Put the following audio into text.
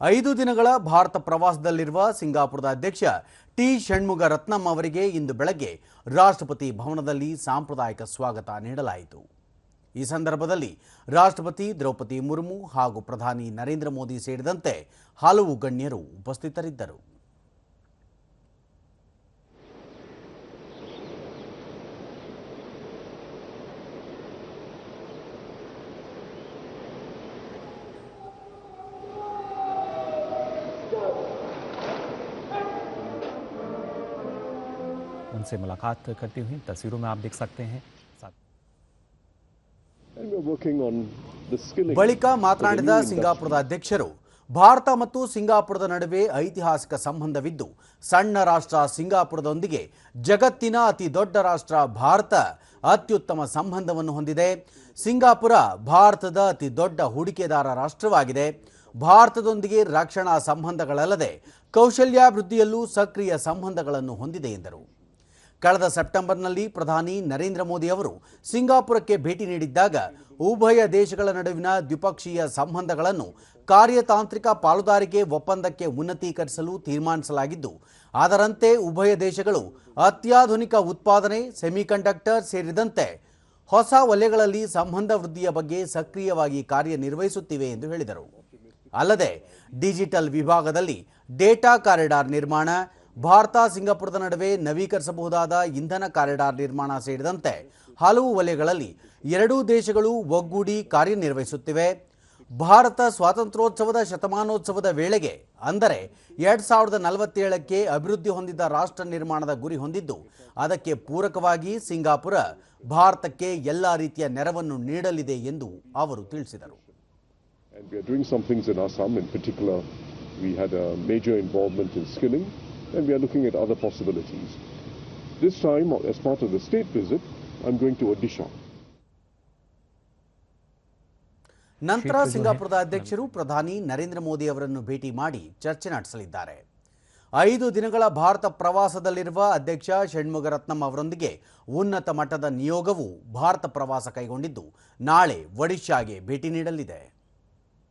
5 ದಿನಗಳ ಭಾರತ ಪ್ರವಾಸದಲ್ಲಿರುವ ಸಿಂಗಾಪುರದ ಅಧ್ಯಕ್ಷ ಟಿ ಷಣ್ಮುಗರತ್ನಂ ಅವರಿಗೆ ಇಂದು ಬೆಳಗ್ಗೆ ರಾಷ್ಟ್ರಪತಿ ಭವನದಲ್ಲಿ ಸಾಂಪ್ರದಾಯಿಕ ಸ್ವಾಗತ ನೀಡಲಾಯಿತು. ಈ ಸಂದರ್ಭದಲ್ಲಿ ರಾಷ್ಟ್ರಪತಿ ದ್ರೌಪದಿ ಮುರ್ಮು ಹಾಗೂ ಪ್ರಧಾನಿ ನರೇಂದ್ರ ಮೋದಿ ಸೇರಿದಂತೆ ಹಲವು ಗಣ್ಯರು ಉಪಸ್ಥಿತರಿದ್ದರು. उनसे मुलाकात करती हुई तस्वीरों में आप देख सकते हैं. ಬಳಿಕ ಮಾತನಾಡಿದ ಸಿಂಗಾಪುರದ ಅಧ್ಯಕ್ಷರು, ಭಾರತ ಮತ್ತು ಸಿಂಗಾಪುರದ ನಡುವೆ ಐತಿಹಾಸಿಕ ಸಂಬಂಧವಿದ್ದು ಸಣ್ಣ ರಾಷ್ಟ್ರ ಸಿಂಗಾಪುರದೊಂದಿಗೆ ಜಗತ್ತಿನ ಅತಿ ದೊಡ್ಡ ರಾಷ್ಟ್ರ ಭಾರತ ಅತ್ಯುತ್ತಮ ಸಂಬಂಧವನ್ನು ಹೊಂದಿದೆ. ಸಿಂಗಾಪುರ ಭಾರತದ ಅತಿ ದೊಡ್ಡ ಹೂಡಿಕೆದಾರ ರಾಷ್ಟ್ರವಾಗಿದೆ. ಭಾರತದೊಂದಿಗೆ ರಕ್ಷಣಾ ಸಂಬಂಧಗಳಲ್ಲದೆ ಕೌಶಲ್ಯಾಭಿವೃದ್ಧಿಯಲ್ಲೂ ಸಕ್ರಿಯ ಸಂಬಂಧಗಳನ್ನು ಹೊಂದಿದೆ ಎಂದರು. ಕಳೆದ ಸೆಪ್ಟೆಂಬರ್ನಲ್ಲಿ ಪ್ರಧಾನಿ ನರೇಂದ್ರ ಮೋದಿ ಅವರು ಸಿಂಗಾಪುರಕ್ಕೆ ಭೇಟಿ ನೀಡಿದ್ದಾಗ ಉಭಯ ದೇಶಗಳ ನಡುವಿನ ದ್ವಿಪಕ್ಷೀಯ ಸಂಬಂಧಗಳನ್ನು ಕಾರ್ಯತಾಂತ್ರಿಕ ಪಾಲುದಾರಿಕೆ ಒಪ್ಪಂದಕ್ಕೆ ಉನ್ನತೀಕರಿಸಲು ತೀರ್ಮಾನಿಸಲಾಗಿದ್ದು, ಅದರಂತೆ ಉಭಯ ದೇಶಗಳು ಅತ್ಯಾಧುನಿಕ ಉತ್ಪಾದನೆ, ಸೆಮಿಕಂಡಕ್ಟರ್ ಸೇರಿದಂತೆ ಹೊಸ ವಲಯಗಳಲ್ಲಿ ಸಂಬಂಧ ವೃದ್ಧಿಯ ಬಗ್ಗೆ ಸಕ್ರಿಯವಾಗಿ ಕಾರ್ಯನಿರ್ವಹಿಸುತ್ತಿವೆ ಎಂದು ಹೇಳಿದರು. ಅಲ್ಲದೆ ಡಿಜಿಟಲ್ ವಿಭಾಗದಲ್ಲಿ ಡೇಟಾ ಕಾರಿಡಾರ್ ನಿರ್ಮಾಣ, ಭಾರತ ಸಿಂಗಾಪುರದ ನಡುವೆ ನವೀಕರಿಸಬಹುದಾದ ಇಂಧನ ಕಾರಿಡಾರ್ ನಿರ್ಮಾಣ ಸೇರಿದಂತೆ ಹಲವು ವಲಯಗಳಲ್ಲಿ ಎರಡೂ ದೇಶಗಳು ಒಗ್ಗೂಡಿ ಕಾರ್ಯನಿರ್ವಹಿಸುತ್ತಿವೆ. ಭಾರತ ಸ್ವಾತಂತ್ರ್ಯೋತ್ಸವದ ಶತಮಾನೋತ್ಸವದ ವೇಳೆಗೆ ಅಂದರೆ 2047ಕ್ಕೆ ಅಭಿವೃದ್ಧಿ ಹೊಂದಿದ ರಾಷ್ಟ್ರ ನಿರ್ಮಾಣದ ಗುರಿ ಹೊಂದಿದ್ದು, ಅದಕ್ಕೆ ಪೂರಕವಾಗಿ ಸಿಂಗಾಪುರ ಭಾರತಕ್ಕೆ ಎಲ್ಲ ರೀತಿಯ ನೆರವನ್ನು ನೀಡಲಿದೆ ಎಂದು ಅವರು ತಿಳಿಸಿದರು. And we are doing some things in Assam. In particular, we had a major involvement in skilling, and we are looking at other possibilities. This time, as part of the state visit, I'm going to Odisha. ನಂತರ ಸಿಂಗಾಪುರದ ಅಧ್ಯಕ್ಷರು ಪ್ರಧಾನಿ ನರೇಂದ್ರ ಮೋದಿ ಅವರನ್ನು ಭೇಟಿ ಮಾಡಿ ಚರ್ಚೆ ನಡೆಸಲಿದ್ದಾರೆ. 5 ದಿನಗಳ ಭಾರತ ಪ್ರವಾಸದಲ್ಲಿರುವ ಅಧ್ಯಕ್ಷ ಷಣ್ಮುಗರತ್ನಂ ಅವರೊಂದಿಗೆ ಉನ್ನತ ಮಟ್ಟದ ನಿಯೋಗವು ಭಾರತ ಪ್ರವಾಸ ಕೈಗೊಂಡಿದ್ದು, ನಾಳೆ ಒಡಿಶಾಗೆ ಭೇಟಿ ನೀಡಲಿದೆ.